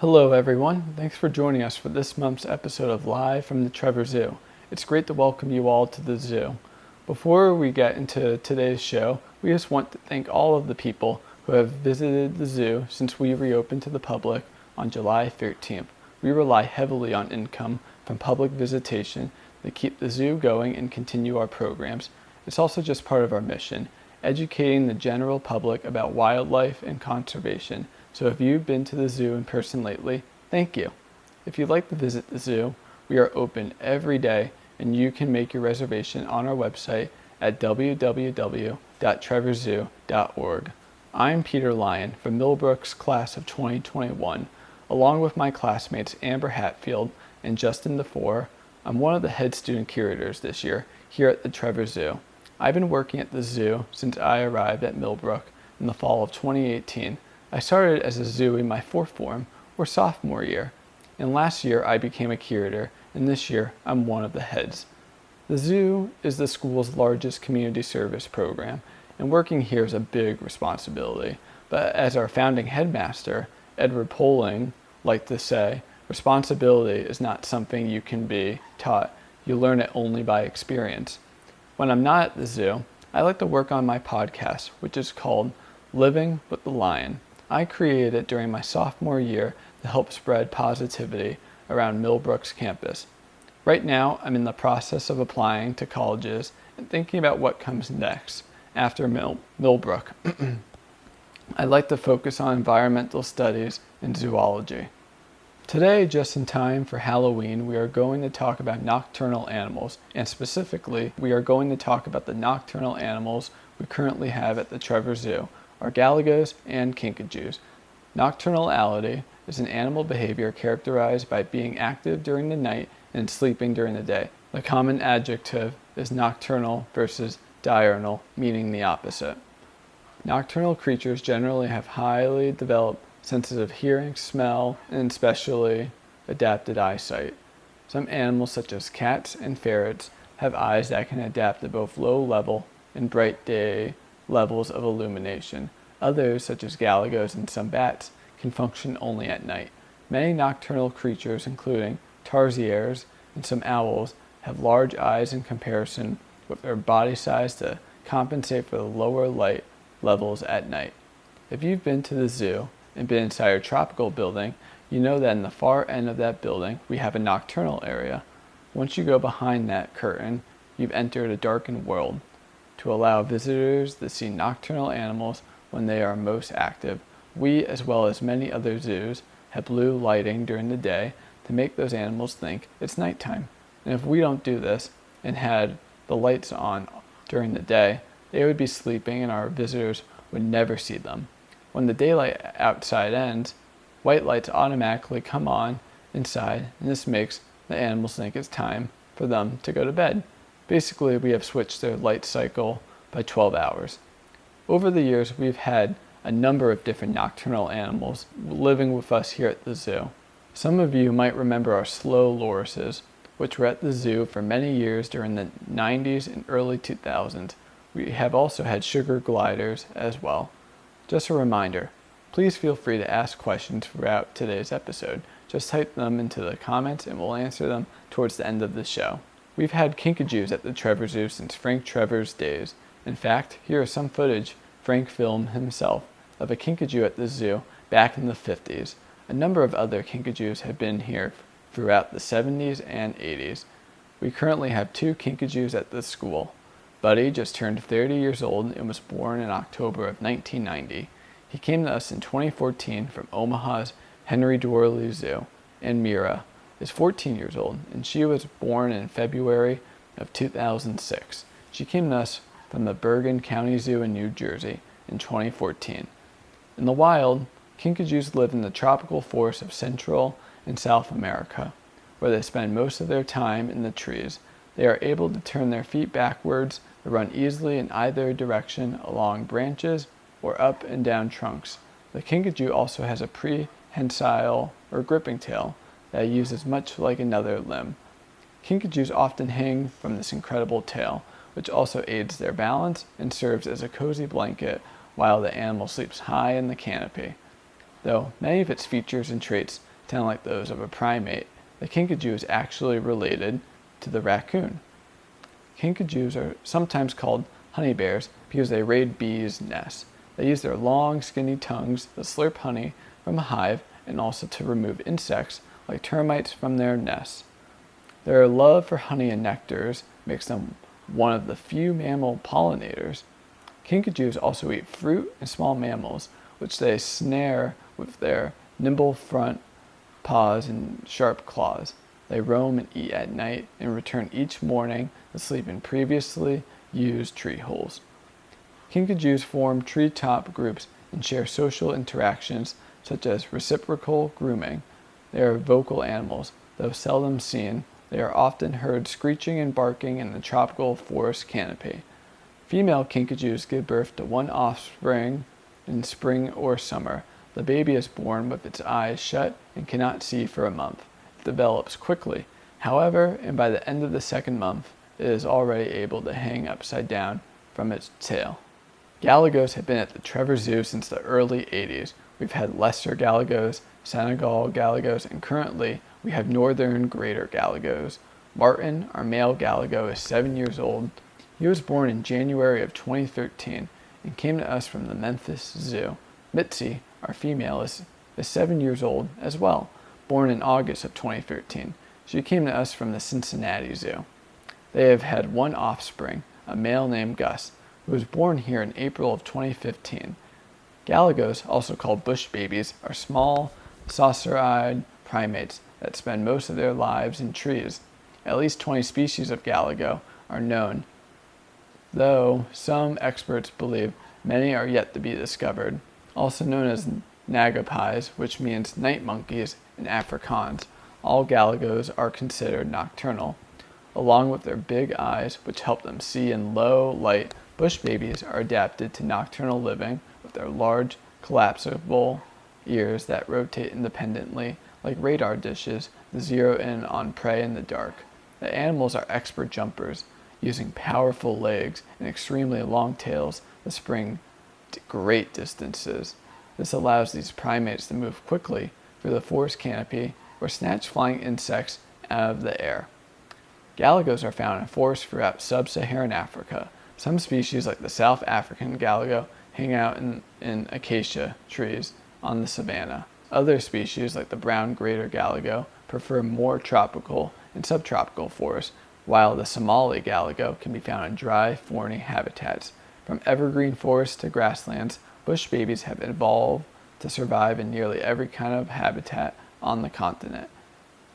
Hello everyone, thanks for joining us for this month's episode of Live from the Trevor Zoo. It's great to welcome you all to the zoo. Before we get into today's show, we just want to thank all of the people who have visited the zoo since we reopened to the public on July 13th. We rely heavily on income from public visitation to keep the zoo going and continue our programs. It's also just part of our mission, educating the general public about wildlife and conservation. So if you've been to the zoo in person lately, thank you. If you'd like to visit the zoo, we are open every day and you can make your reservation on our website at www.trevorzoo.org. I'm Peter Lyon from Millbrook's class of 2021. Along with my classmates Amber Hatfield and Justin DeFore, I'm one of the head student curators this year here at the Trevor Zoo. I've been working at the zoo since I arrived at Millbrook in the fall of 2018. I started as a zoo in my fourth form, or sophomore year, and last year I became a curator, and this year I'm one of the heads. The zoo is the school's largest community service program, and working here is a big responsibility. But as our founding headmaster, Edward Poling, liked to say, responsibility is not something you can be taught. You learn it only by experience. When I'm not at the zoo, I like to work on my podcast, which is called Living with the Lion. I created it during my sophomore year to help spread positivity around Millbrook's campus. Right now, I'm in the process of applying to colleges and thinking about what comes next after Millbrook. I'd like to focus on environmental studies and zoology. Today, just in time for Halloween, we are going to talk about nocturnal animals, and specifically, we are going to talk about the nocturnal animals we currently have at the Trevor Zoo, are Galagos and Kinkajous. Nocturnality is an animal behavior characterized by being active during the night and sleeping during the day. The common adjective is nocturnal versus diurnal, meaning the opposite. Nocturnal creatures generally have highly developed senses of hearing, smell, and especially adapted eyesight. Some animals such as cats and ferrets have eyes that can adapt to both low level and bright day levels of illumination. Others, such as galagos and some bats, can function only at night. Many nocturnal creatures, including tarsiers and some owls, have large eyes in comparison with their body size to compensate for the lower light levels at night. If you've been to the zoo and been inside a tropical building, you know that in the far end of that building we have a nocturnal area. Once you go behind that curtain, you've entered a darkened world. To allow visitors to see nocturnal animals when they are most active, we, as well as many other zoos, have blue lighting during the day to make those animals think it's nighttime. And if we don't do this and had the lights on during the day, they would be sleeping and our visitors would never see them. When the daylight outside ends, white lights automatically come on inside, and this makes the animals think it's time for them to go to bed. Basically, we have switched their light cycle by 12 hours. Over the years, we've had a number of different nocturnal animals living with us here at the zoo. Some of you might remember our slow lorises, which were at the zoo for many years during the 90s and early 2000s. We have also had sugar gliders as well. Just a reminder, please feel free to ask questions throughout today's episode. Just type them into the comments and we'll answer them towards the end of the show. We've had Kinkajous at the Trevor Zoo since Frank Trevor's days. In fact, here is some footage Frank filmed himself of a Kinkajou at the zoo back in the 50s. A number of other Kinkajous have been here throughout the 70s and 80s. We currently have 2 Kinkajous at the school. Buddy just turned 30 years old and was born in October of 1990. He came to us in 2014 from Omaha's Henry Doorly Zoo, and Mira is 14 years old, and she was born in February of 2006. She came to us from the Bergen County Zoo in New Jersey in 2014. In the wild, Kinkajous live in the tropical forests of Central and South America, where they spend most of their time in the trees. They are able to turn their feet backwards to run easily in either direction along branches or up and down trunks. The Kinkajou also has a prehensile or gripping tail that uses much like another limb. Kinkajous often hang from this incredible tail, which also aids their balance and serves as a cozy blanket while the animal sleeps high in the canopy. Though many of its features and traits tend like those of a primate, the kinkajou is actually related to the raccoon. Kinkajous are sometimes called honey bears because they raid bees' nests. They use their long, skinny tongues to slurp honey from a hive and also to remove insects like termites from their nests. Their love for honey and nectars makes them one of the few mammal pollinators. Kinkajous also eat fruit and small mammals, which they snare with their nimble front paws and sharp claws. They roam and eat at night and return each morning to sleep in previously used tree holes. Kinkajous form treetop groups and share social interactions such as reciprocal grooming. They are vocal animals, though seldom seen. They are often heard screeching and barking in the tropical forest canopy. Female kinkajous give birth to one offspring in spring or summer. The baby is born with its eyes shut and cannot see for a month. It develops quickly, however, and by the end of the second month, it is already able to hang upside down from its tail. Galagos have been at the Trevor Zoo since the early 80s. We've had lesser galagos, Senegal galagos, and currently we have northern greater galagos. Martin, our male galago, is 7 years old. He was born in January of 2013 and came to us from the Memphis Zoo. Mitzi, our female, is 7 years old as well, born in August of 2013. She came to us from the Cincinnati Zoo. They have had one offspring, a male named Gus, who was born here in April of 2015. Galagos, also called bush babies, are small, saucer-eyed primates that spend most of their lives in trees. At least 20 species of galago are known, though some experts believe many are yet to be discovered. Also known as nagapis, which means night monkeys in Afrikaans, all galagos are considered nocturnal. Along with their big eyes, which help them see in low light, bush babies are adapted to nocturnal living with their large, collapsible ears that rotate independently like radar dishes to zero in on prey in the dark. The animals are expert jumpers, using powerful legs and extremely long tails to spring to great distances. This allows these primates to move quickly through the forest canopy or snatch flying insects out of the air. Galagos are found in forests throughout sub-Saharan Africa. Some species, like the South African galago, hang out in acacia trees on the savanna. Other species, like the brown greater galago, prefer more tropical and subtropical forests, while the Somali galago can be found in dry, thorny habitats. From evergreen forests to grasslands, bush babies have evolved to survive in nearly every kind of habitat on the continent.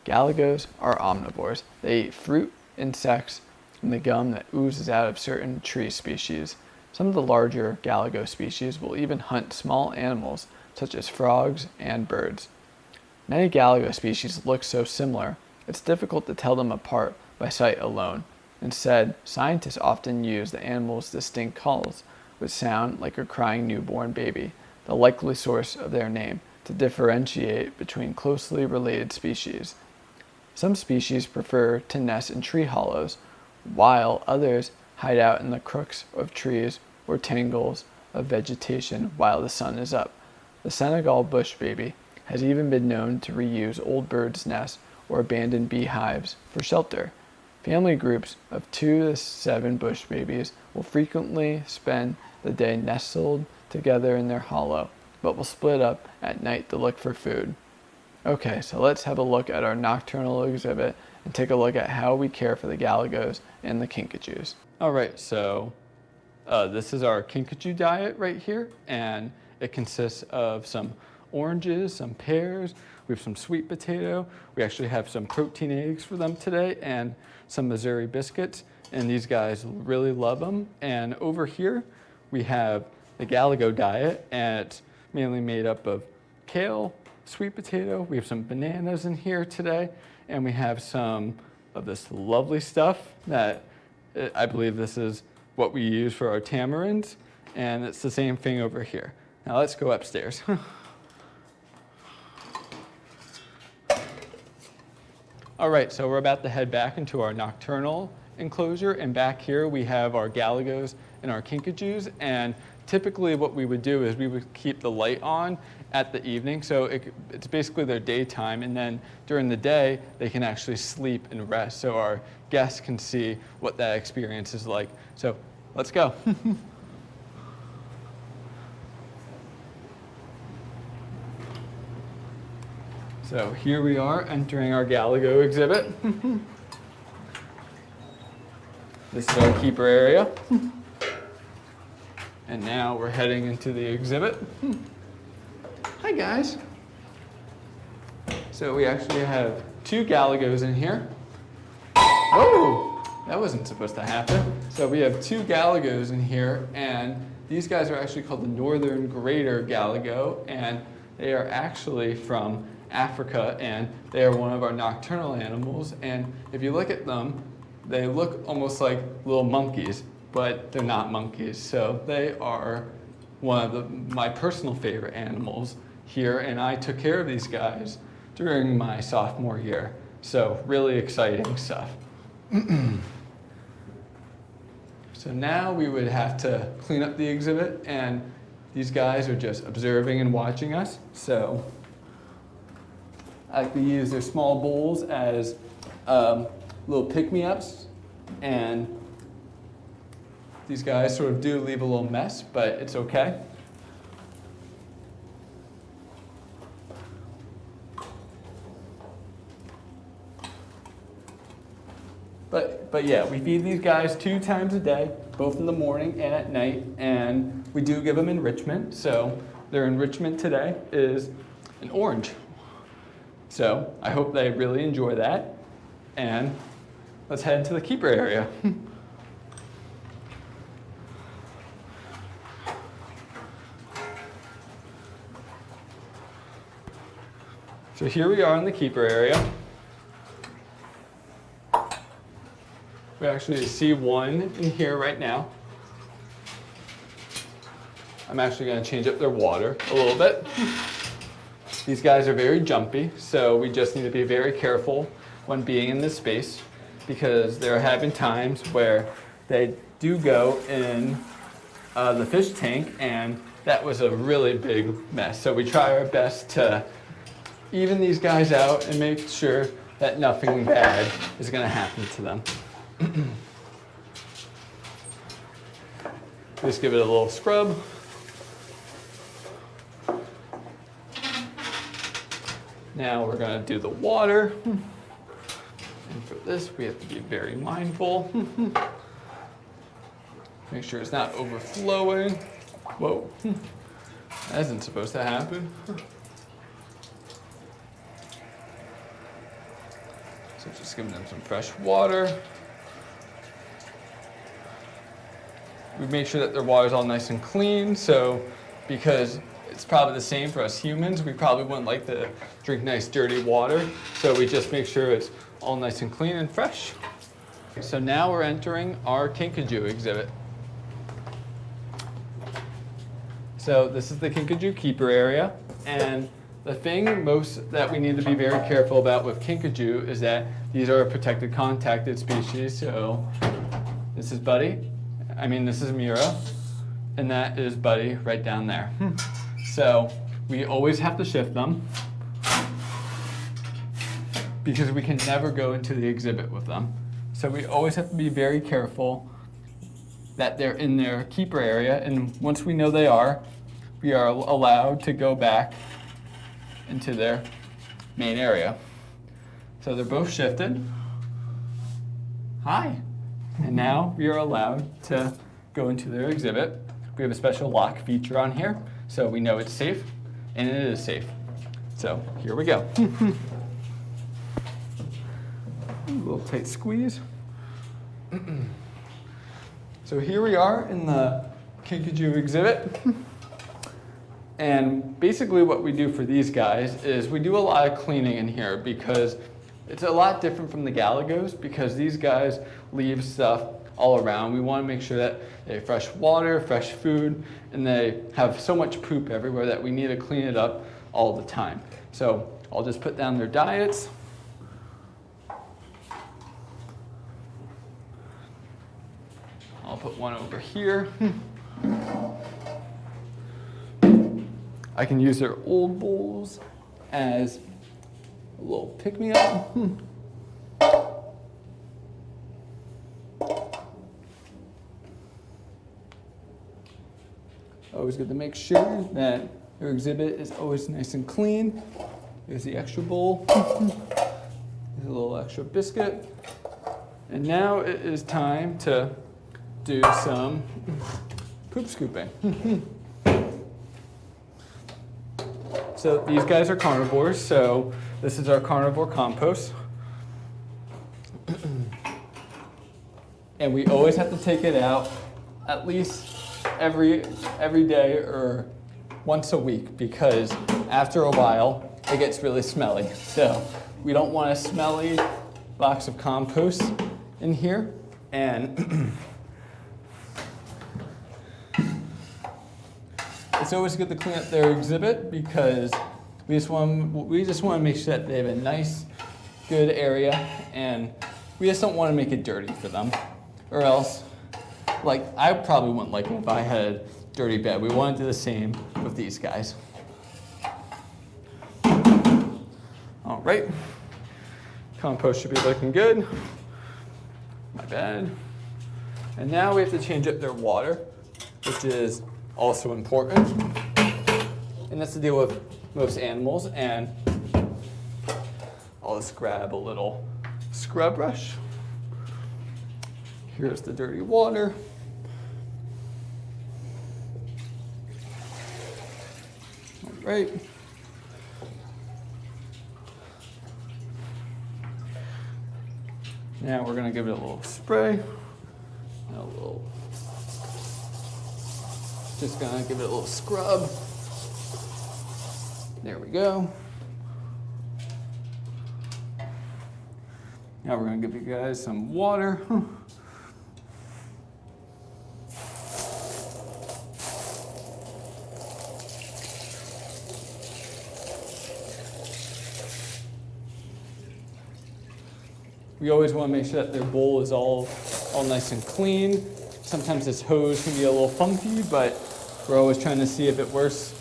Galagos are omnivores. They eat fruit, insects, and the gum that oozes out of certain tree species. Some of the larger galago species will even hunt small animals, such as frogs and birds. Many galago species look so similar, it's difficult to tell them apart by sight alone. Instead, scientists often use the animals' distinct calls, which sound like a crying newborn baby, the likely source of their name, to differentiate between closely related species. Some species prefer to nest in tree hollows, while others hide out in the crooks of trees or tangles of vegetation while the sun is up. The Senegal bush baby has even been known to reuse old birds' nests or abandoned beehives for shelter. Family groups of 2 to 7 bush babies will frequently spend the day nestled together in their hollow, but will split up at night to look for food. Okay, so let's have a look at our nocturnal exhibit and take a look at how we care for the galagos and the kinkajous. All right, so this is our kinkajou diet right here, and it consists of some oranges, some pears, we have some sweet potato, we actually have some protein eggs for them today, and some Missouri biscuits, and these guys really love them. And over here, we have the galago diet, and it's mainly made up of kale, sweet potato, we have some bananas in here today, and we have some of this lovely stuff that I believe this is what we use for our tamarinds, and it's the same thing over here. Now let's go upstairs. All right, so we're about to head back into our nocturnal enclosure, and back here we have our galagos and our kinkajous, and typically what we would do is we would keep the light on at the evening, so it's basically their daytime, and then during the day they can actually sleep and rest, so our guests can see what that experience is like. So let's go. So here we are entering our Galago exhibit. This is our keeper area. And now we're heading into the exhibit. Hi guys. So we actually have 2 Galagos in here. Oh, that wasn't supposed to happen. So we have 2 Galagos in here, and these guys are actually called the Northern Greater Galago, and they are actually from Africa, and they are one of our nocturnal animals. And if you look at them, they look almost like little monkeys, but they're not monkeys. So they are one of my personal favorite animals here, and I took care of these guys during my sophomore year. So really exciting stuff. So now we would have to clean up the exhibit, and these guys are just observing and watching us. So I like to use their small bowls as little pick-me-ups, and these guys sort of do leave a little mess, but it's okay. But yeah, we feed these guys 2 times a day, both in the morning and at night, and we do give them enrichment. So their enrichment today is an orange. So I hope they really enjoy that, and let's head into the keeper area. So here we are in the keeper area. We actually see one in here right now. I'm actually going to change up their water a little bit. These guys are very jumpy, so we just need to be very careful when being in this space, because there have been times where they do go in the fish tank, and that was a really big mess. So we try our best to even these guys out and make sure that nothing bad is going to happen to them. Just give it a little scrub. Now we're going to do the water. And for this, we have to be very mindful. Make sure it's not overflowing. Whoa, that isn't supposed to happen. So just giving them some fresh water. We make sure that their water is all nice and clean, so because it's probably the same for us humans, we probably wouldn't like to drink nice dirty water, so we just make sure it's all nice and clean and fresh. So now we're entering our Kinkajou exhibit. So this is the Kinkajou keeper area, and the thing most that we need to be very careful about with Kinkajou is that these are a protected contacted species. So this is Buddy, this is Mira, and that is Buddy right down there. So we always have to shift them because we can never go into the exhibit with them. So we always have to be very careful that they're in their keeper area, and once we know they are, we are allowed to go back into their main area. So they're both shifted. Hi. And now we are allowed to go into their exhibit. We have a special lock feature on here, so we know it's safe, and it is safe. So here we go. A little tight squeeze. So here we are in the Kinkajou exhibit. And basically what we do for these guys is we do a lot of cleaning in here, because it's a lot different from the Galagos, because these guys leave stuff all around. We want to make sure that they have fresh water, fresh food, and they have so much poop everywhere that we need to clean it up all the time. So I'll just put down their diets. I'll put one over here. I can use their old bowls as a little pick-me-up. Always good to make sure that your exhibit is always nice and clean. There's the extra bowl. There's a little extra biscuit. And now it is time to do some poop scooping. So these guys are carnivores, so this is our carnivore compost. And we always have to take it out at least every day or once a week, because after a while it gets really smelly. So we don't want a smelly box of compost in here. And it's always good to clean up their exhibit, because we just want to make sure that they have a nice, good area, and we just don't want to make it dirty for them, or else, like, I probably wouldn't like it if I had a dirty bed. We want to do the same with these guys. All right, compost should be looking good. My bad. And now we have to change up their water, which is also important. And that's to deal with most animals. And I'll just grab a little scrub brush. Here's the dirty water. All right. Now we're gonna give it a little spray. Just gonna give it a little scrub. There we go. Now we're gonna give you guys some water. We always want to make sure that their bowl is all nice and clean. Sometimes this hose can be a little funky, but we're always trying to see if it works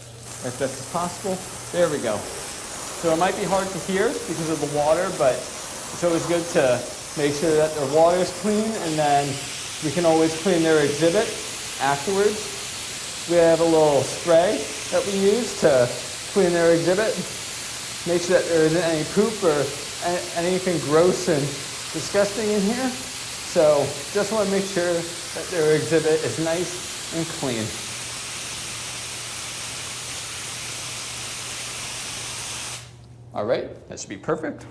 as best as possible. There we go. So it might be hard to hear because of the water, but it's always good to make sure that their water is clean, and then we can always clean their exhibit afterwards. We have a little spray that we use to clean their exhibit. Make sure that there isn't any poop or anything gross and disgusting in here. So just want to make sure that their exhibit is nice and clean. All right, that should be perfect.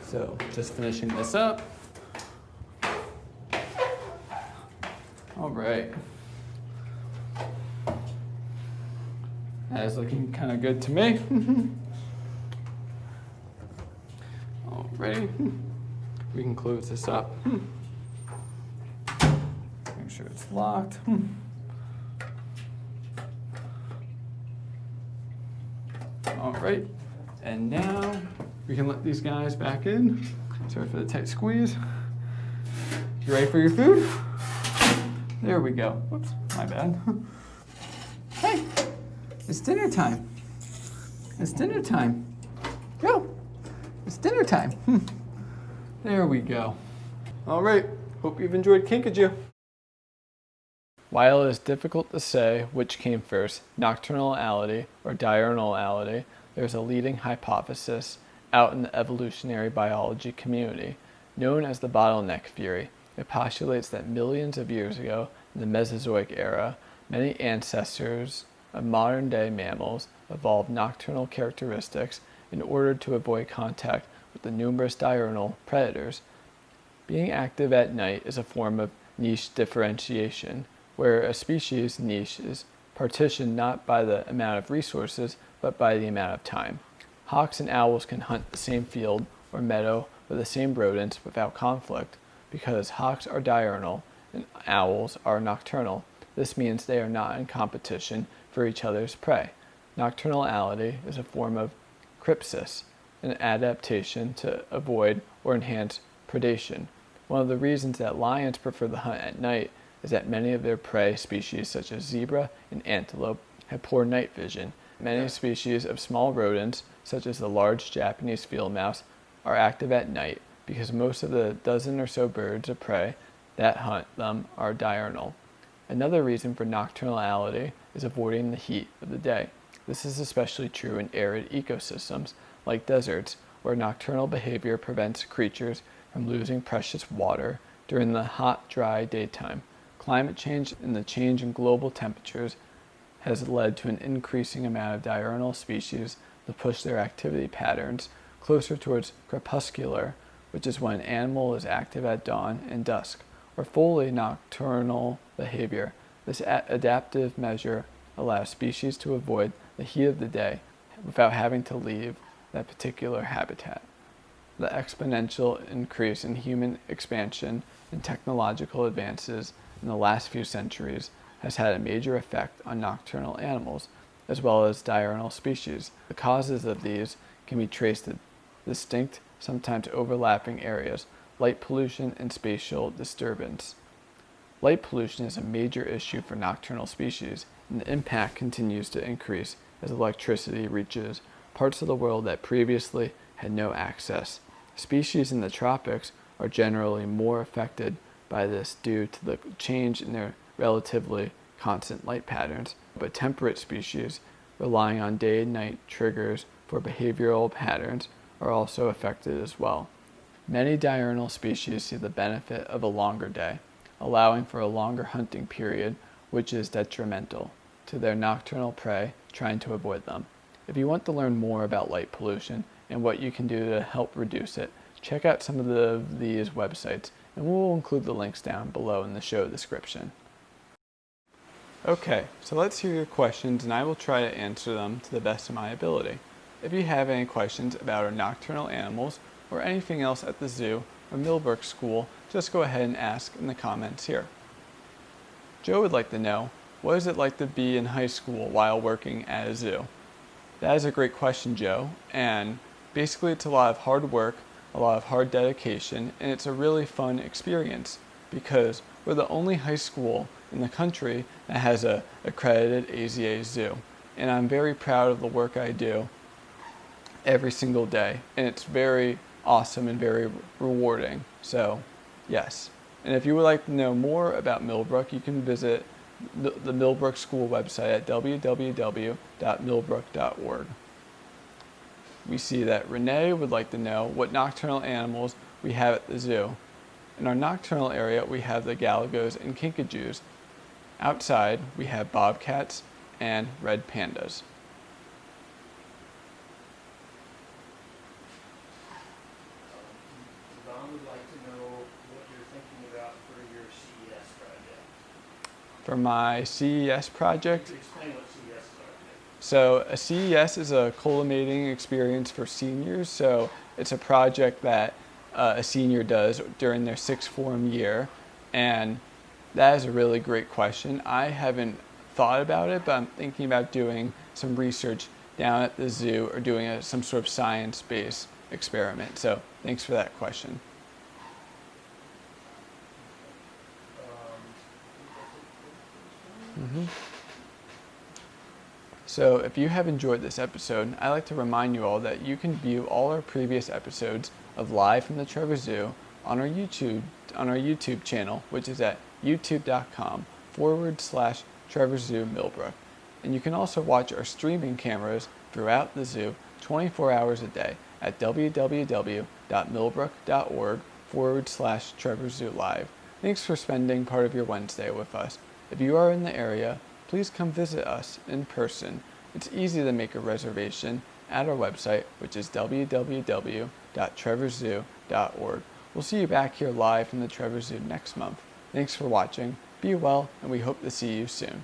So just finishing this up. All right. That is looking kind of good to me. All right, we can close this up. Make sure it's locked. All right, and now we can let these guys back in. Sorry for the tight squeeze. You ready for your food? There we go. Whoops, my bad. Hey, it's dinner time. It's dinner time. Go. It's dinner time. There we go. All right, hope you've enjoyed Kinkajou. While it is difficult to say which came first, nocturnality or diurnality, there's a leading hypothesis out in the evolutionary biology community, known as the bottleneck theory. It postulates that millions of years ago, in the Mesozoic era, many ancestors of modern-day mammals evolved nocturnal characteristics in order to avoid contact with the numerous diurnal predators. Being active at night is a form of niche differentiation, where a species' niche is partitioned not by the amount of resources, but by the amount of time. Hawks and owls can hunt the same field or meadow with the same rodents without conflict, because hawks are diurnal and owls are nocturnal. This means they are not in competition for each other's prey. Nocturnality is a form of CRYPSIS, an adaptation to avoid or enhance predation. One of the reasons that lions prefer the hunt at night is that many of their prey species, such as zebra and antelope, have poor night vision. Many species of small rodents, such as the large Japanese field mouse, are active at night because most of the dozen or so birds of prey that hunt them are diurnal. Another reason for nocturnality is avoiding the heat of the day. This is especially true in arid ecosystems, like deserts, where nocturnal behavior prevents creatures from losing precious water during the hot, dry daytime. Climate change and the change in global temperatures has led to an increasing amount of diurnal species that push their activity patterns closer towards crepuscular, which is when an animal is active at dawn and dusk, or fully nocturnal behavior. This adaptive measure allows species to avoid the heat of the day without having to leave that particular habitat. The exponential increase in human expansion and technological advances in the last few centuries has had a major effect on nocturnal animals, as well as diurnal species. The causes of these can be traced to distinct, sometimes overlapping areas: light pollution and spatial disturbance. Light pollution is a major issue for nocturnal species, and the impact continues to increase as electricity reaches parts of the world that previously had no access. Species in the tropics are generally more affected by this due to the change in their relatively constant light patterns, but temperate species relying on day and night triggers for behavioral patterns are also affected as well. Many diurnal species see the benefit of a longer day, allowing for a longer hunting period, which is detrimental to their nocturnal prey trying to avoid them. If you want to learn more about light pollution and what you can do to help reduce it, check out some of these websites, and we'll include the links down below in the show description. Okay, so let's hear your questions, and I will try to answer them to the best of my ability. If you have any questions about our nocturnal animals or anything else at the zoo or Millbrook School, just go ahead and ask in the comments here. Joe would like to know, what is it like to be in high school while working at a zoo? That is a great question, Joe, and basically it's a lot of hard work, a lot of hard dedication, and it's a really fun experience because we're the only high school in the country that has a accredited AZA zoo, and I'm very proud of the work I do every single day, and it's very awesome and very rewarding. So yes, and if you would like to know more about Millbrook, you can visit the Millbrook School website at www.millbrook.org. We see that Renee would like to know what nocturnal animals we have at the zoo. In our nocturnal area, we have the Galagos and Kinkajous. Outside, we have bobcats and red pandas. Ron would like to know what you're thinking about for your CES project. For my CES project, Explain what CES are. so a CES is a culminating experience for seniors. So it's a project that a senior does during their sixth form year, and that is a really great question. I haven't thought about it, but I'm thinking about doing some research down at the zoo or doing some sort of science-based experiment. So thanks for that question. So if you have enjoyed this episode, I'd like to remind you all that you can view all our previous episodes of Live from the Trevor Zoo on our YouTube channel, which is at youtube.com/Trevor Zoo Millbrook. And you can also watch our streaming cameras throughout the zoo 24 hours a day at www.millbrook.org/Trevor Zoo Live. Thanks for spending part of your Wednesday with us. If you are in the area, please come visit us in person. It's easy to make a reservation at our website, which is www.trevorzoo.org. We'll see you back here live from the Trevor Zoo next month. Thanks for watching, be well, and we hope to see you soon.